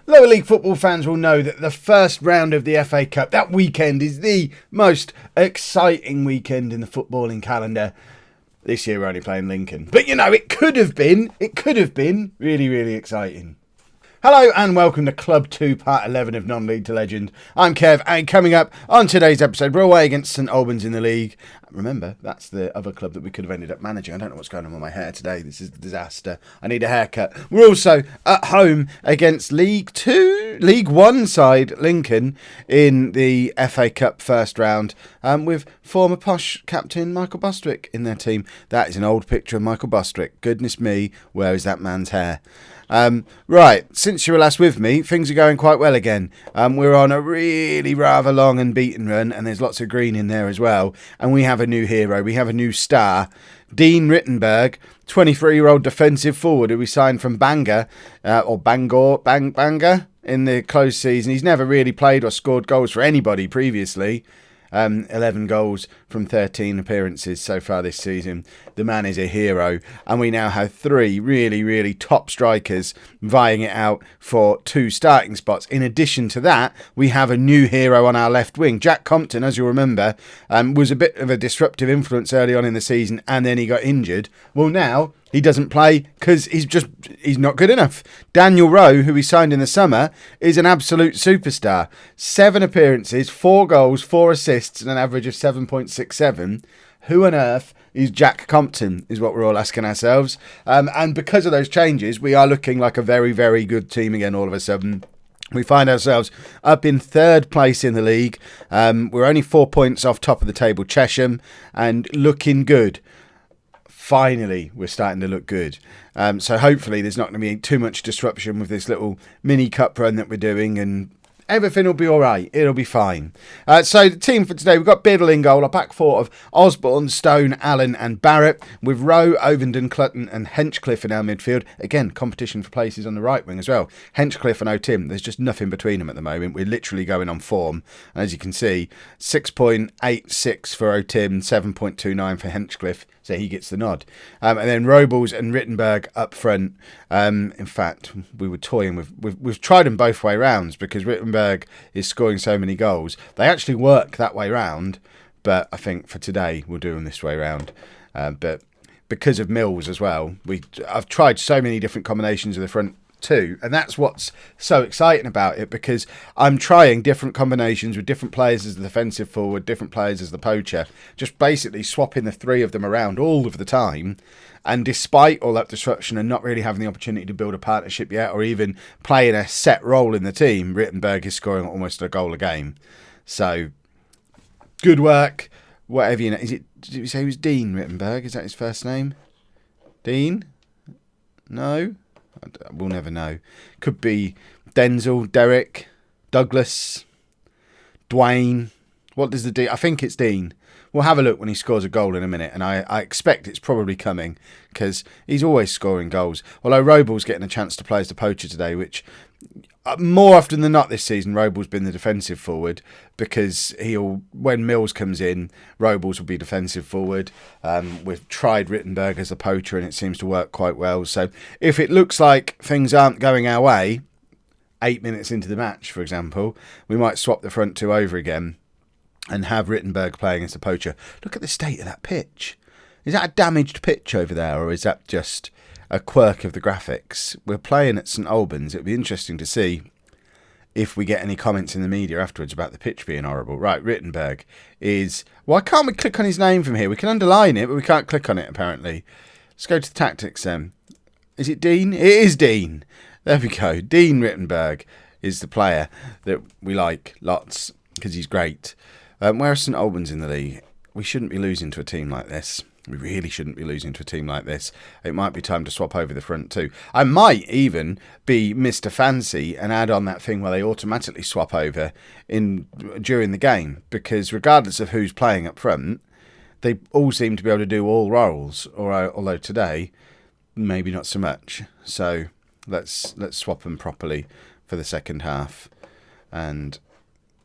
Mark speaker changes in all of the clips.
Speaker 1: Lower League football fans will know that the first round of the FA Cup, that weekend, is the most exciting weekend in the footballing calendar. This year we're only playing Lincoln. But it could have been really, really exciting. Hello and welcome to Club 2, Part 11 of Non-League to Legend. I'm Kev, and coming up on today's episode, we're away against St Albans in the league. Remember, that's the other club that we could have ended up managing. I don't know what's going on with my hair today. This is a disaster. I need a haircut. We're also at home against League 1 side Lincoln in the FA Cup first round with former Posh captain Michael Bostwick in their team. That is an old picture of Michael Bostwick. Goodness me, where is that man's hair? Right, since you were last with me, things are going quite well again. We're on a really rather long and beaten run, and there's lots of green in there as well. And we have a new hero, we have a new star, Dean Rittenberg, 23-year-old defensive forward who we signed from Bangor in the closed season. He's never really played or scored goals for anybody previously. 11 goals from 13 appearances so far this season. The man is a hero, and we now have 3 really, really top strikers vying it out for 2 starting spots. In addition to that, we have a new hero on our left wing. Jack Compton, as you'll remember, was a bit of a disruptive influence early on in the season, and then he got injured. Well, now he doesn't play because he's not good enough. Daniel Rowe, who we signed in the summer, is an absolute superstar. 7 appearances, 4 goals, 4 assists, and an average of 7.67. Who on earth is Jack Compton, is what we're all asking ourselves. And because of those changes, we are looking like a very, very good team again all of a sudden. We find ourselves up in 3rd place in the league. We're only 4 points off top of the table, Chesham, and looking good. Finally, we're starting to look good. So hopefully there's not going to be too much disruption with this little mini cup run that we're doing, and everything will be all right. It'll be fine. So the team for today, we've got Biddle in goal, a back 4 of Osborne, Stone, Allen and Barrett, with Rowe, Ovenden, Clutton and Henchcliffe in our midfield. Again, competition for places on the right wing as well. Henchcliffe and O'Tim, there's just nothing between them at the moment. We're literally going on form. And as you can see, 6.86 for O'Tim, 7.29 for Henchcliffe. So he gets the nod. And then Robles and Rittenberg up front. In fact, we were toying with... We've tried them both way rounds because Rittenberg is scoring so many goals. They actually work that way round, but I think for today we'll do them this way round. But because of Mills as well, I've tried so many different combinations of the front too, and that's what's so exciting about it, because I'm trying different combinations with different players as the defensive forward, different players as the poacher, just basically swapping the 3 of them around all of the time. And despite all that disruption and not really having the opportunity to build a partnership yet, or even playing a set role in the team, Rittenberg is scoring almost a goal a game. So good work, whatever you know. Did you say he was Dean Rittenberg? Is that his first name? Dean? No? We'll never know. Could be Denzel, Derek, Douglas, Dwayne. What does the D? I think it's Dean. We'll have a look when he scores a goal in a minute, and I expect it's probably coming because he's always scoring goals. Although Robles getting a chance to play as the poacher today, which more often than not this season, Robles been the defensive forward, because when Mills comes in, Robles will be defensive forward. We've tried Rittenberg as the poacher, and it seems to work quite well. So if it looks like things aren't going our way, 8 minutes into the match, for example, we might swap the front 2 over again and have Rittenberg playing as the poacher. Look at the state of that pitch. Is that a damaged pitch over there, or is that just a quirk of the graphics? We're playing at St Albans. It'd be interesting to see if we get any comments in the media afterwards about the pitch being horrible. Right, Rittenberg is... Why can't we click on his name from here? We can underline it, but we can't click on it, apparently. Let's go to the tactics then. Is it Dean? It is Dean. There we go. Dean Rittenberg is the player that we like lots because he's great. Where are St Albans in the league? We shouldn't be losing to a team like this. We really shouldn't be losing to a team like this. It might be time to swap over the front 2. I might even be Mr. Fancy and add on that thing where they automatically swap over during the game, because regardless of who's playing up front, they all seem to be able to do all roles. Although today, maybe not so much. So let's swap them properly for the second half. And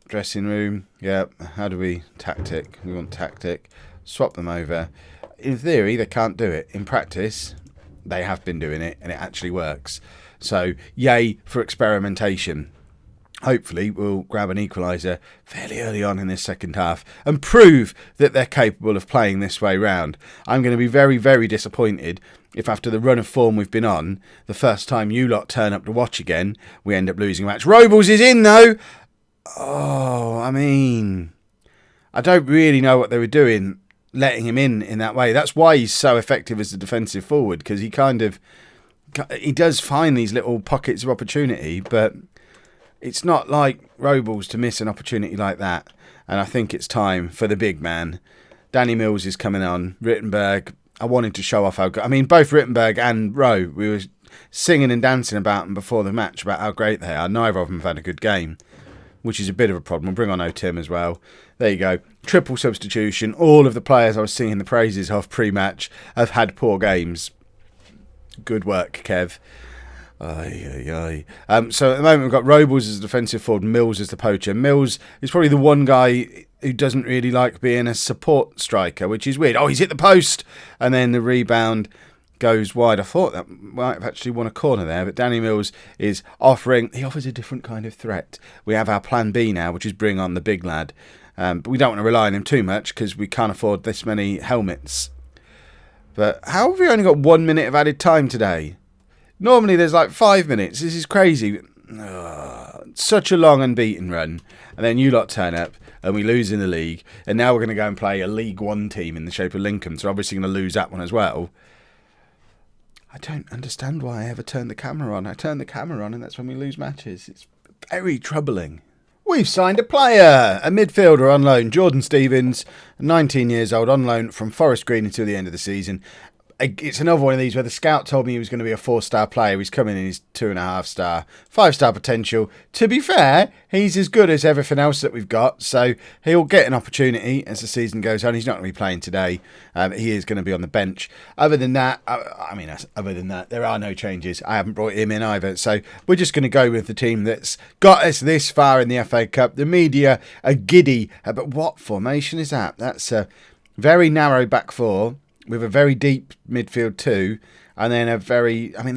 Speaker 1: dressing room, yep. How do we tactic? We want tactic. Swap them over. In theory, they can't do it. In practice, they have been doing it, and it actually works. So, yay for experimentation. Hopefully, we'll grab an equaliser fairly early on in this second half and prove that they're capable of playing this way round. I'm going to be very, very disappointed if after the run of form we've been on, the first time you lot turn up to watch again, we end up losing a match. Robles is in, though! Oh, I mean, I don't really know what they were doing letting him in that way. That's why he's so effective as a defensive forward, because he does find these little pockets of opportunity, but it's not like Robles to miss an opportunity like that. And I think it's time for the big man. Danny Mills is coming on. Rittenberg, I wanted to show off how good. I mean, both Rittenberg and Rowe, we were singing and dancing about them before the match about how great they are. Neither of them have had a good game, which is a bit of a problem. We'll bring on O-Tim as well. There you go. Triple substitution. All of the players I was singing the praises of pre-match have had poor games. Good work, Kev. So at the moment we've got Robles as a defensive forward, Mills as the poacher. Mills is probably the one guy who doesn't really like being a support striker, which is weird. Oh, he's hit the post, and then the rebound goes wide. I thought that might have actually won a corner there, but Danny Mills is he offers a different kind of threat. We have our plan B now, which is bring on the big lad, but we don't want to rely on him too much because we can't afford this many helmets. But how have we only got 1 minute of added time today? Normally there's like 5 minutes. This is crazy. Such a long unbeaten run. And then you lot turn up and we lose in the league. And now we're going to go and play a League One team in the shape of Lincoln. So obviously going to lose that one as well. I don't understand why I ever turn the camera on. I turn the camera on and that's when we lose matches. It's very troubling. We've signed a player, a midfielder on loan, Jordan Stevens, 19 years old, on loan from Forest Green until the end of the season. It's another one of these where the scout told me he was going to be a 4-star player. He's coming in, he's 2.5-star, 5-star potential. To be fair, he's as good as everything else that we've got, so he'll get an opportunity as the season goes on. He's not going to be playing today. He is going to be on the bench. Other than that, there are no changes. I haven't brought him in either, so we're just going to go with the team that's got us this far in the FA Cup. The media are giddy, but what formation is that? That's a very narrow back four, with a very deep midfield too, and then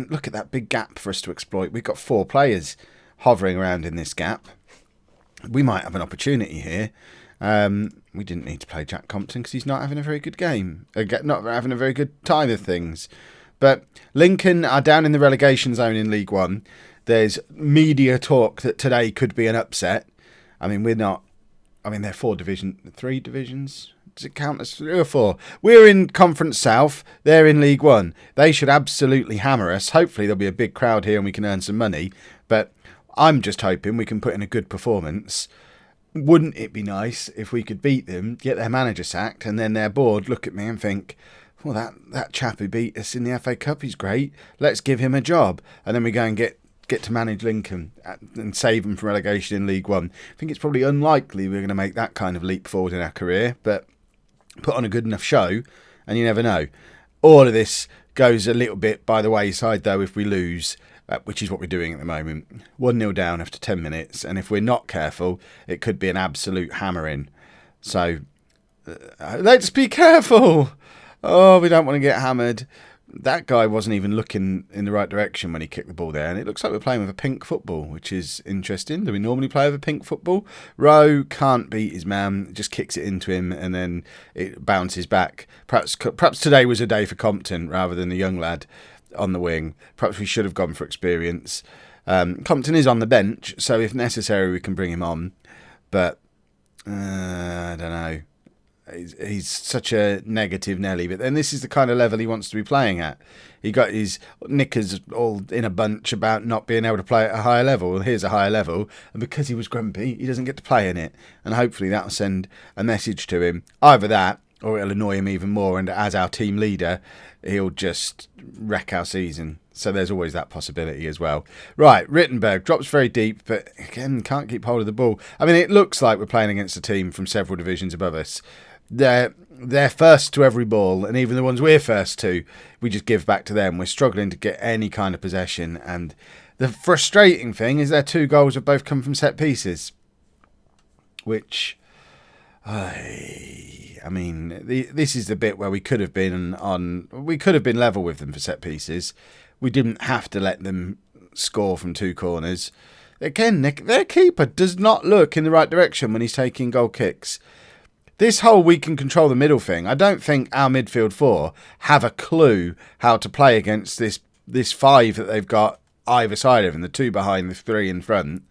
Speaker 1: look at that big gap for us to exploit. We've got 4 players hovering around in this gap. We might have an opportunity here. We didn't need to play Jack Compton because he's not having a very good game. Not having a very good time of things. But Lincoln are down in the relegation zone in League One. There's media talk that today could be an upset. I mean, we're not. I mean, they're 3 divisions. Does it count as 3 or 4? We're in Conference South. They're in League One. They should absolutely hammer us. Hopefully there'll be a big crowd here and we can earn some money. But I'm just hoping we can put in a good performance. Wouldn't it be nice if we could beat them, get their manager sacked, and then their board look at me and think, well, that chap who beat us in the FA Cup, he's great. Let's give him a job. And then we go and get to manage Lincoln and save them from relegation in League One. I think it's probably unlikely we're going to make that kind of leap forward in our career, but put on a good enough show, and you never know. All of this goes a little bit by the wayside, though, if we lose, which is what we're doing at the moment. 1-0 down after 10 minutes, and if we're not careful, it could be an absolute hammering. So, let's be careful! Oh, we don't want to get hammered. That guy wasn't even looking in the right direction when he kicked the ball there, and it looks like we're playing with a pink football, which is interesting. Do we normally play with a pink football? Rowe can't beat his man, just kicks it into him, and then it bounces back. Perhaps today was a day for Compton rather than the young lad on the wing. Perhaps we should have gone for experience. Compton is on the bench, so if necessary we can bring him on, but I don't know. He's such a negative Nelly, but then this is the kind of level he wants to be playing at. He got his knickers all in a bunch about not being able to play at a higher level. Well, here's a higher level, and because he was grumpy, he doesn't get to play in it. And hopefully that'll send a message to him. Either that, or it'll annoy him even more, and as our team leader, he'll just wreck our season. So there's always that possibility as well. Right, Rittenberg drops very deep, but again, can't keep hold of the ball. I mean, it looks like we're playing against a team from several divisions above us. They're first to every ball, and even the ones we're first to, we just give back to them. We're struggling to get any kind of possession, and the frustrating thing is their 2 goals have both come from set pieces, which, I mean, this is the bit where we could have been level with them for set pieces. We didn't have to let them score from 2 corners. Again, their keeper does not look in the right direction when he's taking goal kicks. This whole we can control the middle thing, I don't think our midfield 4 have a clue how to play against this 5 that they've got either side of them, the 2 behind, the 3 in front.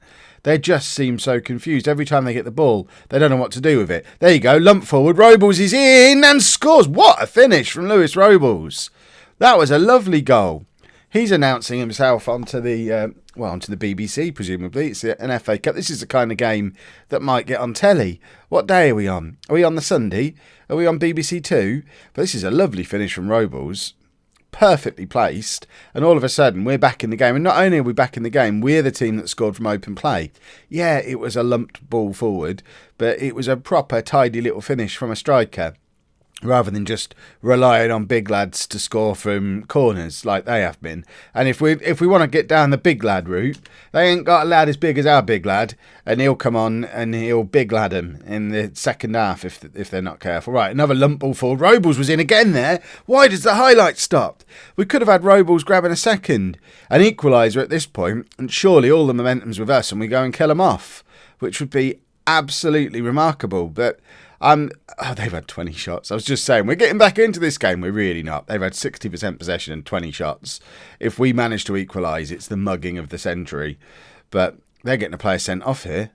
Speaker 1: They just seem so confused. Every time they get the ball, they don't know what to do with it. There you go, lump forward, Robles is in and scores. What a finish from Lewis Robles. That was a lovely goal. He's announcing himself onto the BBC, presumably. It's an FA Cup. This is the kind of game that might get on telly. What day are we on? Are we on the Sunday? Are we on BBC 2? But this is a lovely finish from Robles. Perfectly placed. And all of a sudden, we're back in the game. And not only are we back in the game, we're the team that scored from open play. Yeah, it was a lumped ball forward, but it was a proper, tidy little finish from a striker, rather than just relying on big lads to score from corners like they have been. And if we want to get down the big lad route, they ain't got a lad as big as our big lad, and he'll come on and he'll big lad them in the second half if they're not careful. Right, another lump ball forward. Robles was in again there. Why does the highlight stop? We could have had Robles grabbing a second, an equaliser at this point, and surely all the momentum's with us and we go and kill them off, which would be absolutely remarkable. But they've had 20 shots. I was just saying, we're getting back into this game. We're really not. They've had 60% possession and 20 shots. If we manage to equalise, it's the mugging of the century. But they're getting a player sent off here.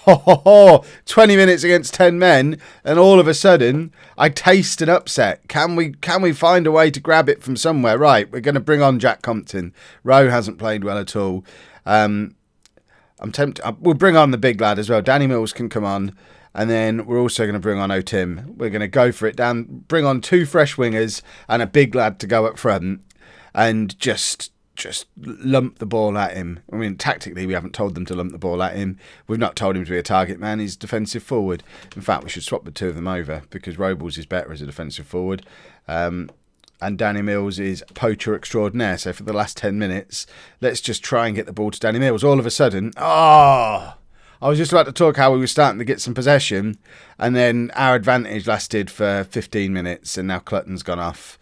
Speaker 1: 20 minutes against 10 men, and all of a sudden, I taste an upset. Can we find a way to grab it from somewhere? Right, we're going to bring on Jack Compton. Rowe hasn't played well at all. I'm tempted. We'll bring on the big lad as well. Danny Mills can come on. And then we're also going to bring on O'Tim. We're going to go for it down, bring on 2 fresh wingers and a big lad to go up front and just lump the ball at him. I mean, tactically, we haven't told them to lump the ball at him. We've not told him to be a target man. He's defensive forward. In fact, we should swap the 2 of them over because Robles is better as a defensive forward. And Danny Mills is poacher extraordinaire. So for the last 10 minutes, let's just try and get the ball to Danny Mills. All of a sudden, I was just about to talk how we were starting to get some possession, and then our advantage lasted for 15 minutes, and now Clutton's gone off.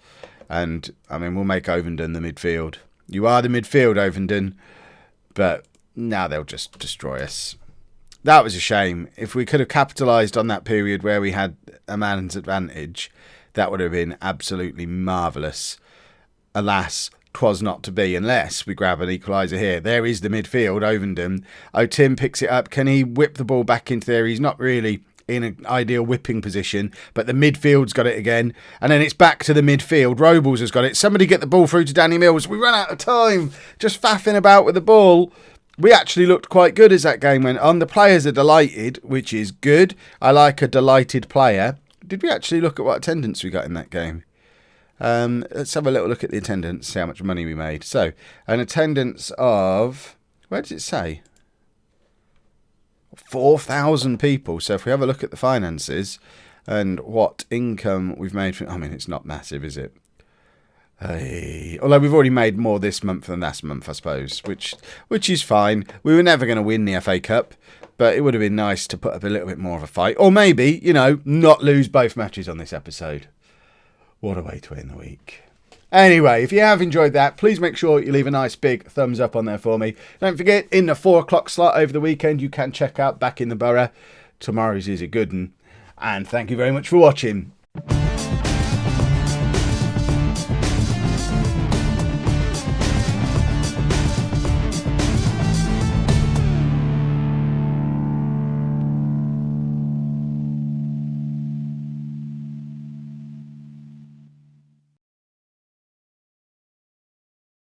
Speaker 1: And, I mean, we'll make Ovenden the midfield. You are the midfield, Ovenden, but now they'll just destroy us. That was a shame. If we could have capitalised on that period where we had a man's advantage, that would have been absolutely marvellous. Alas, 'twas not to be unless we grab an equaliser here. There is the midfield, Ovenden. Tim picks it up. Can he whip the ball back into there? He's not really in an ideal whipping position, but the midfield's got it again. And then it's back to the midfield. Robles has got it. Somebody get the ball through to Danny Mills. We run out of time just faffing about with the ball. We actually looked quite good as that game went on. The players are delighted, which is good. I like a delighted player. Did we actually look at what attendance we got in that game? Let's have a little look at the attendance, see how much money we made. So, an attendance of, where does it say? 4,000 people. So if we have a look at the finances and what income we've made from, I mean, it's not massive, is it? Although we've already made more this month than last month, I suppose, which is fine. We were never going to win the FA Cup, but it would have been nice to put up a little bit more of a fight. Or maybe, not lose both matches on this episode. What a way to end the week. Anyway, if you have enjoyed that, please make sure you leave a nice big thumbs up on there for me. Don't forget, in the 4 o'clock slot over the weekend, you can check out Back in the Borough. Tomorrow's is a good one. And thank you very much for watching.